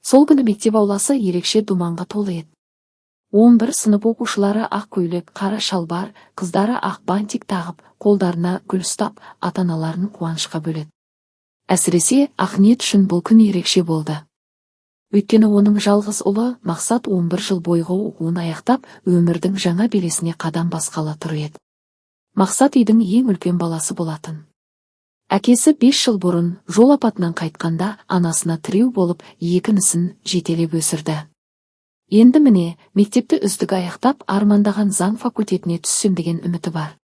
Сол күні мектеп ауласы ерекше думанға толы еді. 11 сынып оқушылары ақ көйлек, қара шалбар, қыздары ақ бантик тағып, қолдарына гүл ұстап, ата-аналарын қуанышқа бөледі. Әсіресе Ақниет үшін бұл күн ерекше болды. Өйткені оның жалғыз ұлы Мақсат 11 жыл бойғы оқуын аяқтап, өмірдің жаңа белесіне қадам басқалы тұр еді. Мақсат үйдің ең үлкен баласы болатын. Әкесі 5 жыл бұрын жол апатынан қайтқанда анасына тіреу болып, екі інісін жетелеп өсірді. Енді міне, мектепті үздік аяқтап, армандаған заң факультетіне түссем деген үміті бар.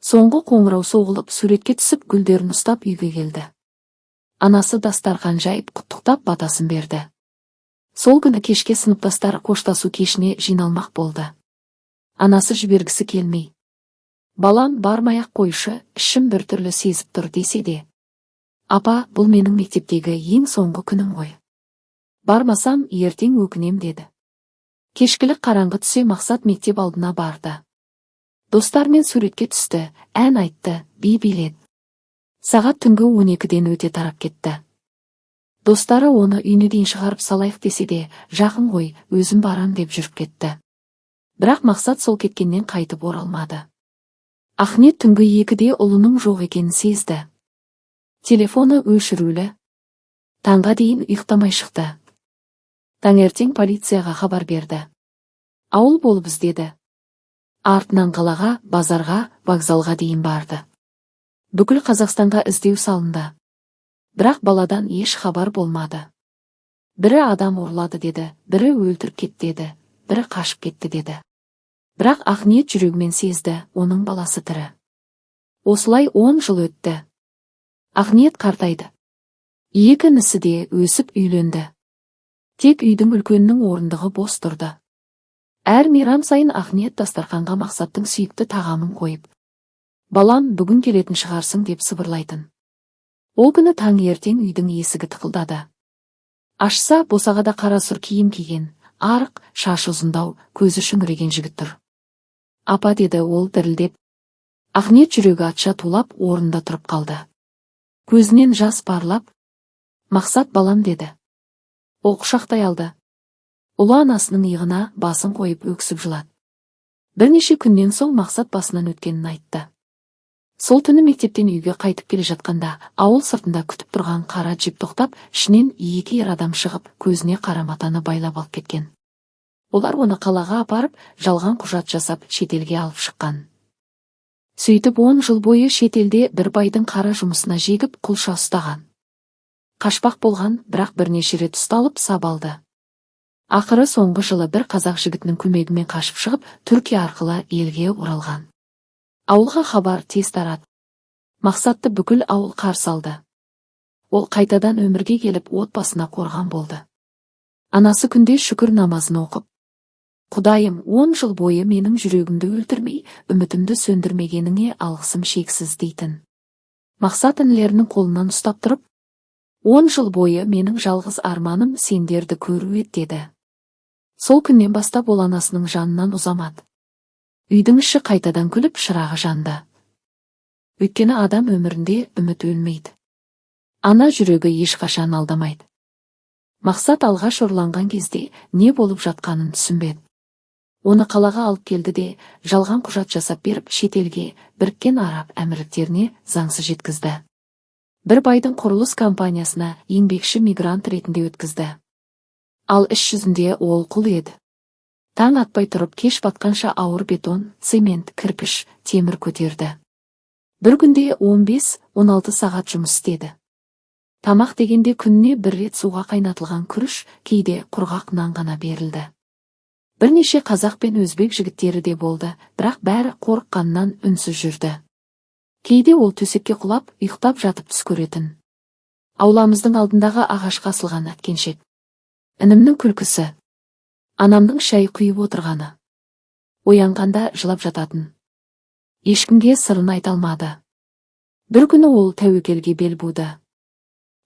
Соңғы қоңырау соғылып, суретке түсіп, гүлдерін ұстап үйге келді. Анасы дастархан жайып, құттықтап батасын берді. Сол күні кешке сыныптастар қоштасу кешіне жиналмақ болды. Анасы жібергісі келмей: «Балам, бармай-ақ қойшы, ішім біртүрлі сезіп тұр» десе де: «Апа, бұл менің мектептегі ең соңғы күнім ғой. Бармасам, ертең өкінем» деді. Кешкілік қараңғы түсе Мақсат мектеп алдына барды. Достармен суретке түсті, ән айтты, би биледі. Сағат түнгі 12-ден өте тарап кетті. Достары оны үйіне дейін шығарып салайық десе де, жақын ғой, өзім барам деп жүріп кетті. Бірақ Мақсат сол кеткеннен қайтып оралмады. Ақниет түнгі 2-де ұлының жоқ екенін сезді. Телефоны өшірулі. Таңға дейін ұйықтамай шықты. Таңертең полицияға хабар берді. Ауыл болып іздеді. Артынан қалаға, базарға, вокзалға дейін барды. Бүкіл Қазақстанға іздеу салынды. Бірақ баладан еш хабар болмады. Бірі адам ұрлады деді, бірі өлтіріп кетті деді, бірі қашып кетті деді. Бірақ Ақниет жүрегімен сезді, оның баласы тірі. Осылай 10 жыл өтті. Ақниет қартайды. Екі інісі де өсіп үйленді. Тек үйдің үлкенінің орындығы бос тұрды. Әр мейрам сайын Ақниет дастарханға Мақсаттың сүйікті тағамын қойып: «Балам, бүгін келетін шығарсың» деп сыбырлайтын. Ол күні таңертең үйдің есігі тықылдады. Ашса, босағада қара сұр киім киген, арық, шашы ұзындау, көзі шүңіреген жігіт тұр. «Апа» деді ол дірілдеп. Ақниет жүрегі атша тулап, орнында тұрып қалды. Көзінен жас парлап: «Мақсат, балам» деді. Ол құшақтай алды. Ұлы анасының иығына басын қойып өксіп жылады. Бірнеше күннен соң Мақсат басынан өткенін айтты. Сол түні мектептен үйге қайтып келе жатқанда, ауыл сыртында күтіп тұрған қара джип тоқтап, ішінен 2 ер адам шығып, көзіне қара матаны байлап алып кеткен. Олар оны қалаға апарып, жалған құжат жасап, шетелге алып шыққан. Сөйтіп 10 жыл бойы шетелде бір байдың қара жұмысына жегіп, құлша ұстаған. Қашпақ болған, бірақ бірнеше рет ұсталып, сабалды. Ақыры соңғы жылы бір қазақ жігітінің көмегімен қашып шығып, Түркия арқылы елге оралған. Ауылға хабар тез тарады. Мақсатты бүкіл ауыл қарсы алды. Ол қайтадан өмірге келіп, отбасына қорған болды. Анасы күнде шүкір намазын оқып: «Құдайым, 10 жыл бойы менің жүрегімді өлтірмей, үмітімді сөндірмегеніңе алғысым шексіз» дейтін. Мақсат інілерінің қолынан ұстап тұрып: «10 жыл бойы менің жалғыз арманым сендерді көру еді» деді. Сол күннен бастап ол анасының жанынан ұзамады. Үйдің іші қайтадан күліп, шырағы жанды. Өйткені адам өмірінде үміт өлмейді. Ана жүрегі ешқашан алдамайды. Мақсат алғаш ұрланған кезде не болып жатқанын түсінбеді. Оны қалаға алып келді де, жалған құжат жасап беріп, шетелге, Біріккен Араб Әмірліктеріне заңсыз жеткізді. Бір байдың құрылыс компаниясына еңбекші мигрант ретінде өткізді. Ал іс жүзінде ол құл еді. Таң атпай тұрып, кеш батқанша ауыр бетон, цемент, кірпіш, темір көтерді. Бір күнде 15-16 сағат жұмыс істеді. Тамақ дегенде күніне 1 рет суға қайнатылған күріш, кейде құрғақ нан ғана берілді. Бірнеше қазақ пен өзбек жігіттері де болды, бірақ бәрі қорыққаннан үнсіз жүрді. Кейде ол төсекке құлап, ұйықтап жатып түс көретін. Ауламыздың алдындағы ағашқа асылған әткеншек. Інімнің күлкісі. Анамның шай құйып отырғаны. Оянғанда жылап жататын. Ешкімге сырын айта алмады. Бір күні ол тәуекелге бел буды.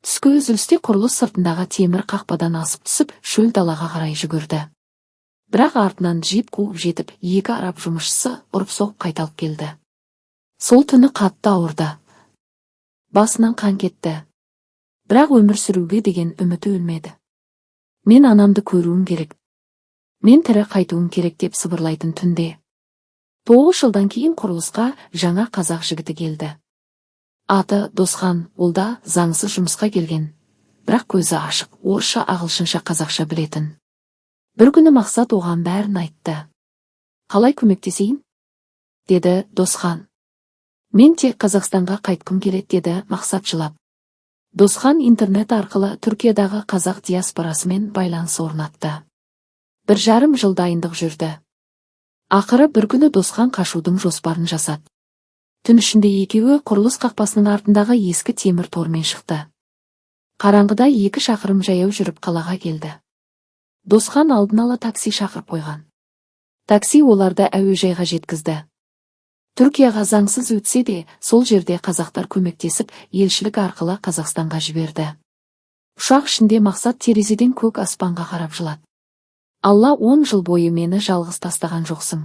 Түскі үзілісте құрылыс сыртындағы темір қақпадан асып түсіп, шөл далаға қарай жүгірді. Бірақ артынан джип қуып жетіп, 2 араб жұмысшысы ұрып-соғып қайталып келді. Сол түні қатты ауырды. Басынан қан кетті. Бірақ өмір сүруге деген үміті өлмеді. Мен анамды көруім керек. Мен тірі қайтуым керек деп сыбырлайтын түнде. 9 жылдан кейін құрылысқа жаңа қазақ жігіті келді. Аты Досхан, ол да заңсыз жұмысқа келген. Бірақ көзі ашық, орысша, ағылшынша, қазақша білетін. Бір күні Мақсат оған бәрін айтты. Қалай көмектесейін? Деді Досхан. Мен тек Қазақстанға қайтқым келеді, деді Мақсат жылап. Досхан интернет арқылы Түркиядағы қазақ диаспорасымен байланыс орнатты. 1,5 жыл дайындық жүрді. Ақыры бір күні Досхан қашудың жоспарын жасады. Түн ішінде екеуі құрылыс қақпасының артындағы ескі темір тормен шықты. Қараңғыда 2 шақырым жаяу жүріп қалаға келді. Досхан алдын ала такси шақырып қойған. Такси оларды әуежайға жеткізді. Түркияға заңсыз өтсе де, сол жерде қазақтар көмектесіп, елшілік арқылы Қазақстанға жіберді. Ұшақ ішінде Мақсат терезеден көк аспанға қарап жылады. Алла, 10 жыл бойы мені жалғыз тастаған жоқсың.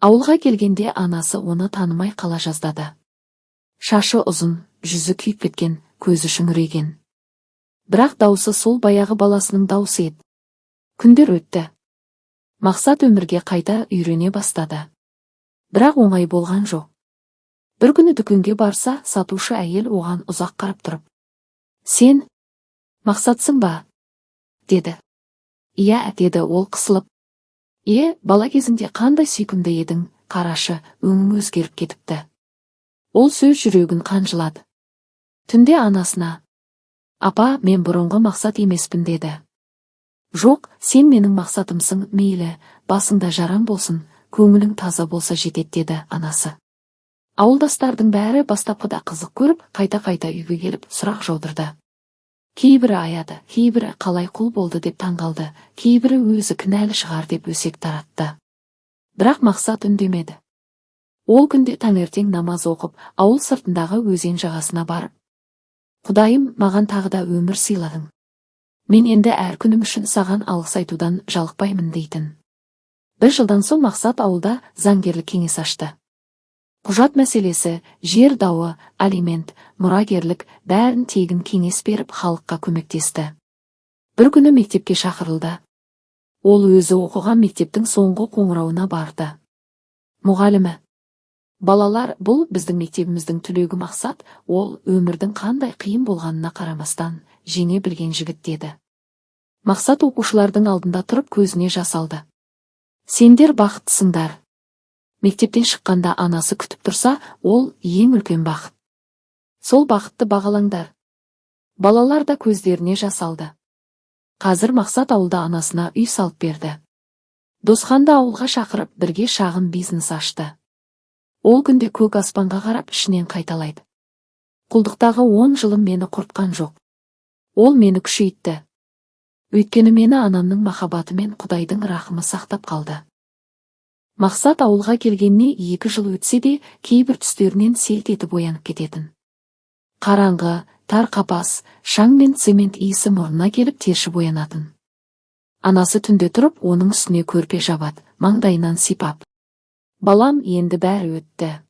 Ауылға келгенде анасы оны танымай қала жаздады. Шашы ұзын, жүзі күйіп кеткен, көзі шүңірейген. Бірақ даусы сол баяғы баласының даусы еді. Күндер өтті. Мақсат өмірге қайта үйрене бастады. Бірақ оңай болған жоқ. Бір күні дүкенге барса, сатушы әйел оған ұзақ қарап тұрып: «Сен Мақсатсың ба?» деді. «Иә», деді ол қысылып. Бала кезіңде қандай сүйкімді едің, қарашы, өңің өзгеріп кетіпті». Ол сөз жүрегін қанжылады. Түнде анасына: «Апа, мен бұрынғы Мақсат емеспін», деді. «Жоқ, сен менің Мақсатымсың, мейлі, басыңда жараң болсын, көңілің таза болса жетеді», деді анасы. Ауылдастардың бәрі бастапқыда қызық көріп, қайта-қайта үйге келіп сұрақ жаудырды. Кейбірі аяды, кейбірі қалай құл болды деп таңғалды, кейбірі өзі кінәлі шығар деп өсек таратты. Бірақ Мақсат үндемеді. Ол күнде таңертең намаз оқып, ауыл сыртындағы өзен жағасына барып: «Құдайым, маған тағы да өмір сыйладың. Мен енді әр күнім үшін саған алғыс айтудан жалықпаймын», дейтін. 1 жылдан соң Мақсат ауылда заңгерлік кеңес ашты. Құжат мәселесі, жер дауы, алимент, мұрагерлік бәрін тегін кеңес беріп халыққа көмектесті. Бір күні мектепке шақырылды. Ол өзі оқыған мектептің соңғы қоңырауына барды. Мұғалімі: «Балалар, бұл біздің мектебіміздің түлегі Мақсат, ол өмірдің қандай қиын болғанына қарамастан жеңе білген жігіт», деді. Мақсат оқушылардың алдында тұрып көзіне жас алды. «Сендер бақыттысыңдар. Мектептен шыққанда анасы күтіп тұрса, ол ең үлкен бақыт. Сол бақытты бағалаңдар». Балалар да көздеріне жас алды. Қазір Мақсат ауылда анасына үй салып берді. Досханды ауылға шақырып, бірге шағын бизнес ашты. Ол күнде көк аспанға қарап ішінен қайталайды: «Құлдықтағы 10 жылым мені құртқан жоқ. Ол мені күшейтті. Өйткені мені анамның махаббаты мен Құдайдың рахымы сақтап қалды». Мақсат ауылға келгеніне 2 жыл өтсе де, кейбір түстерінен селт етіп оянып кететін. Қараңғы, тар қапас, шаң мен цемент иісі мұрнына келіп тершіп оянатын. Анасы түнде тұрып, оның үстіне көрпе жабады, маңдайынан сипап: «Балам, енді бәрі өтті.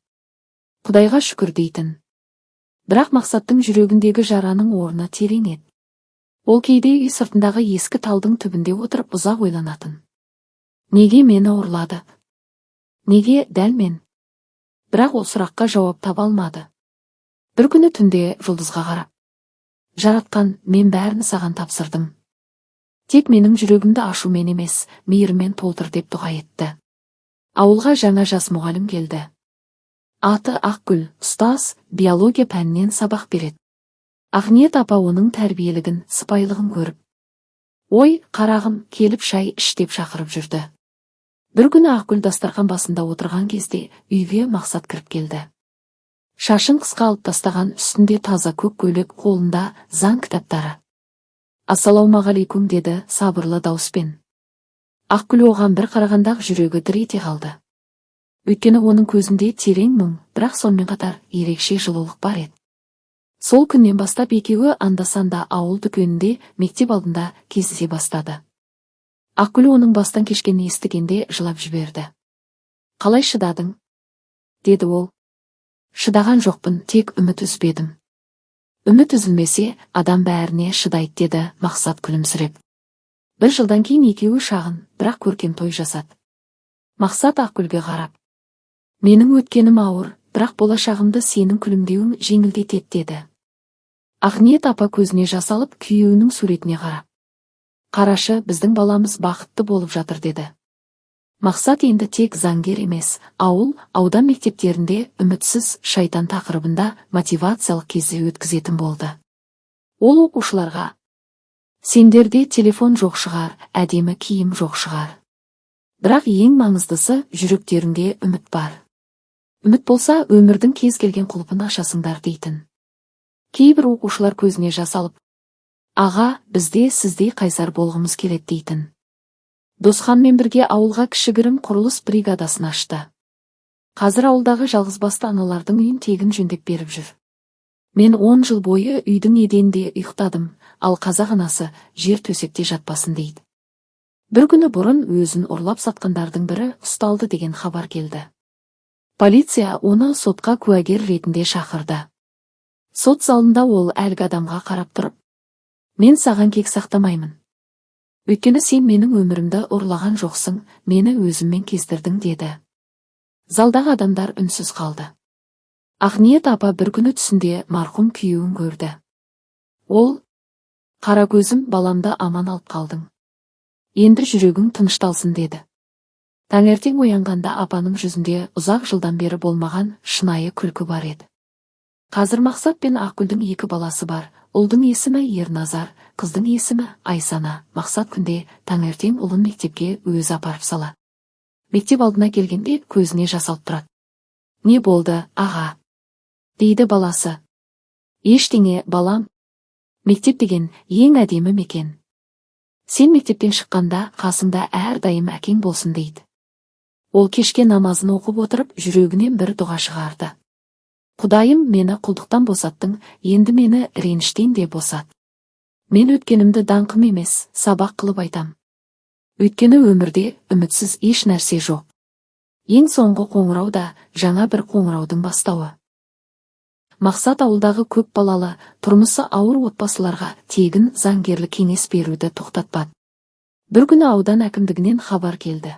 Құдайға шүкір», дейтін. Бірақ Мақсаттың жүрегіндегі жараның орны терең еді. Ол кейде үй сыртындағы ескі талдың түбінде отырып ұзақ ойланатын. Неге мені ұрлады? Неге дәл мен? Бірақ ол сұраққа жауап таба алмады. Бір күні түнде жұлдызға қарап: «Жаратқан, мен бәрін саған тапсырдым. Тек менің жүрегімді ашумен емес, мейірмен толтыр», деп дұға етті. Ауылға жаңа жас мұғалім келді. Аты Ақгүл, ұстаз, биология пәнінен сабақ береді. Ақниет апа оның тәрбиелігін, сыпайылығын көріп: «Ой, қарағым, келіп шай іш», деп шақырып жүрді. Бір күні Ақгүл дастархан басында отырған кезде үйге Мақсат кіріп келді. Шашын қысқа алып тастаған, үстінде таза көк көйлек, қолында заң кітаптары. «Ассалаумағалейкум», деді сабырлы дауыспен. Ақгүл оған бір қарағандағы жүрегі дір ете қалды. Өйткені оның көзінде терең мұң, бірақ сонымен қатар ерекше жылулық бар еді. Сол күннен бастап екеуі анда-санда ауыл дүкенінде, мектеп алдында кездесе бастады. Ақгүл оның бастан кешкенін естігенде жылап жіберді. «Қалай шыдадың?» деді ол. «Шыдаған жоқпын, тек үміт үзбедім». «Үміт үзілмесе, адам бәріне шыдайды», деді Мақсат күлімсіреп. 1 жылдан кейін екеуі шағын, бірақ көркем той жасады. Мақсат Ақгүлге қарап: менің өткенім ауыр, бірақ болашағымды сенің күлімдеуің жеңілдетеді деді. Ақниет апа көзіне жас алып күйеуінің суретіне қарап: қарашы, біздің баламыз бақытты болып жатыр деді. Мақсат енді тек заңгер емес, аудан мектептерінде үмітсіз шайтан тақырыбында мотивациялық кездесу өткізетін болды. Ол оқушыларға: сендерде телефон жоқ шығар, әдемі киім жоқ шығар. Бірақ ең маңыздысы, жүректеріңде үміт бар. Үміт болса, өмірдің кез келген құлпын ашасыңдар дейтін. Кейбір оқушылар көзіне жас алып: аға, бізде сіздей қайсар болғымыз келеді дейтін. Досханмен бірге ауылға кішігірім құрылыс бригадасын ашты. Қазір ауылдағы жалғызбасты аналардың үйін тегін жөндеп беріп жүр. Мен 10 жыл бойы үйдің еденінде ұйықтадым, ал қазақ анасы жер төсекте жатпасын дейді. Бір күні бұрын өзін ұрлап сатқандардың бірі ұсталды деген хабар келді. Полиция оны сотқа куәгер ретінде шақырды. Сот залында ол әлгі адамға қарап тұрып: мен саған кек сақтамаймын. Өйткені сен менің өмірімді ұрлаған жоқсың, мені өзіммен кездірдің деді. Залдағы адамдар үнсіз қалды. Ақниет апа бір күні түсінде марқұм күйеуін көрді. Ол: қара көзім, баламды аман алып қалдың. Енді жүрегің тынышталсын деді. Таңертең оянғанда апаның жүзінде ұзақ жылдан бері болмаған шынайы күлкі бар еді. Қазір Мақсат пен Ақгүлдің 2 баласы бар. Ұлдың есімі Ерназар, қыздың есімі Айсана. Мақсат күнде таңертең ұлын мектепке өзі апарып салады. Мектеп алдына келгенде көзіне жас алып тұрады. Не болды, аға? Дейді баласы. Ештеңе, балам. Мектеп деген ең әдемі мекен. Сен мектептен шыққанда қасыңда әрдайым әкең болсын дейді. Ол кешке намазын оқып отырып жүрегінен бір дұға шығарды. Құдайым, мені құлдықтан босаттың, енді мені реніштен де босат. Мен өткенімді даңқым емес, сабақ қылып айтам. Өйткені өмірде үмітсіз еш нәрсе жоқ. Ең соңғы қоңырау да жаңа бір қоңыраудың бастауы. Мақсат ауылдағы көп балалы, тұрмысы ауыр отбасыларға тегін заңгерлік кеңес беруді тоқтатпады. Бір күні аудан әкімдігінен хабар келді.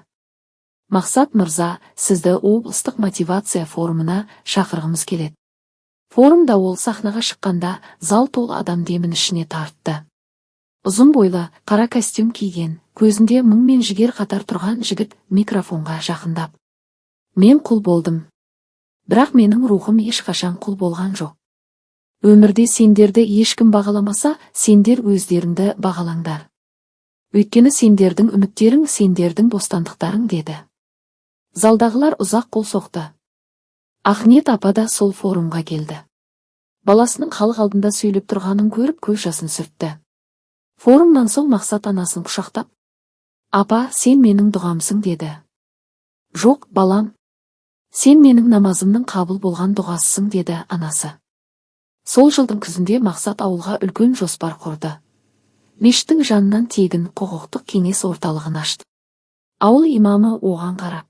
Мақсат мырза, сізді облыстық мотивация форумына шақырғымыз келеді. Форумда ол сахнаға шыққанда зал толы адам демін ішіне тартты. Ұзын бойлы, қара костюм киген, көзінде мұң мен жігер қатар тұрған жігіт микрофонға жақындап: мен құл болдым. Бірақ менің рухым ешқашан құл болған жоқ. Өмірде сендерді ешкім бағаламаса, сендер өздеріңді бағалаңдар. Өйткені сендердің үміттерің сендердің бостандықтарың деді. Залдағылар ұзақ қол соқты. Ақниет апа да сол форумға келді. Баласының халық алдында сөйлеп тұрғанын көріп көз жасын сүртті. Форумнан соң Мақсат анасын құшақтап: апа, сен менің дұғамсың деді. Жоқ, балам. Сен менің намазымның қабыл болған дұғасысың деді анасы. Сол жылдың күзінде Мақсат ауылға үлкен жоспар құрды. Мешіттің жанынан тегін құқықтық кеңес орталығын ашты. Ауыл имамы оған қарап: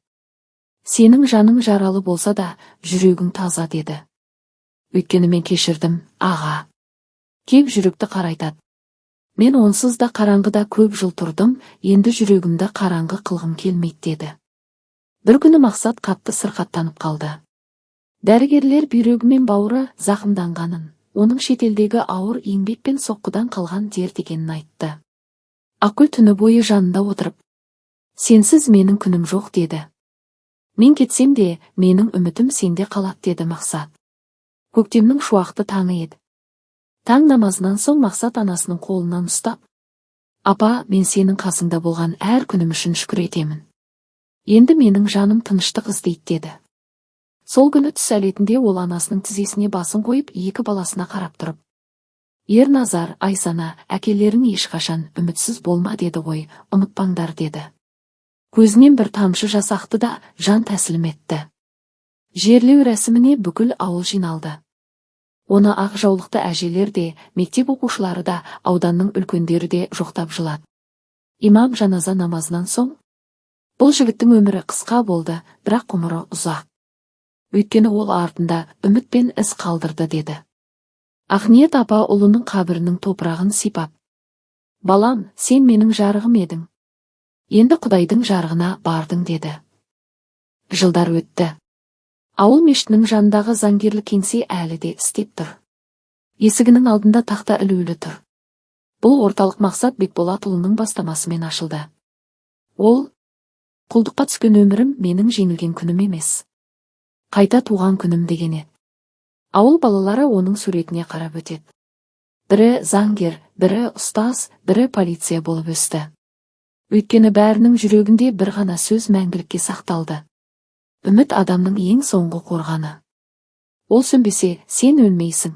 сенің жаның жаралы болса да, жүрегің таза деді. Өйткені мен кешірдім, аға. Кеп жүректі қарайтады. Мен онсыз да қараңғыда көп жыл тұрдым, енді жүрегімді қараңғы қылғым келмейді деді. Бір күні Мақсат қатты сырқаттанып қалды. Дәрігерлер бүйрегі мен бауыры зақымданғанын, оның шетелдегі ауыр еңбек пен соққыдан қалған дерт екенін айтты. Ақгүл түні бойы жанында отырып: сенсіз менің күнім жоқ деді. Мен кетсем де, менің үмітім сенде қалады деді Мақсат. Көктемнің шуақты таңы еді. Таң намазынан соң Мақсат анасының қолынан ұстап: апа, мен сенің қасыңда болған әр күнім үшін шүкір етемін. Енді менің жаным тыныштық іздейді деді. Сол күні түс әлетінде ол анасының тізесіне басын қойып 2 баласына қарап тұрып: Ерназар, Айсана, әкелерің ешқашан үмітсіз болма деді ғой, ұмытпаңдар деді. Көзінен бір тамшы жас ақты да жан тәсілім етті. Жерлеу рәсіміне бүкіл ауыл жиналды. Оны ақ жаулықты әжелер де, мектеп оқушылары да, ауданның үлкендері де жоқтап жылады. Имам жаназа намазынан соң: бұл жігіттің өмірі қысқа болды, бірақ ғұмыры ұзақ. Өйткені ол артында үміт пен із қалдырды деді. Ақниет апа ұлының қабірінің топырағын сипап: Балам, сен менің жарығым едің. Енді Құдайдың жарығына бардың деді. Жылдар өтті. Ауыл мешітінің жанындағы заңгерлік кеңсе әлі де істеп тұр. Есігінің алдында тақта ілулі тұр. Бұл орталық Мақсат Бекболатұлының бастамасымен ашылды. Ол, құлдыққа түскен өмірім менің жеңілген күнім емес, қайта туған күнім деген еді. Ауыл балалары оның суретіне қарап өтеді. Бірі заңгер, бірі ұстаз, бірі полиция болып өсті. Өйткені бәрінің жүрегінде бір ғана сөз мәңгілікке сақталды. Үміт адамның ең соңғы қорғаны. Ол сөнбесе, сен өлмейсің.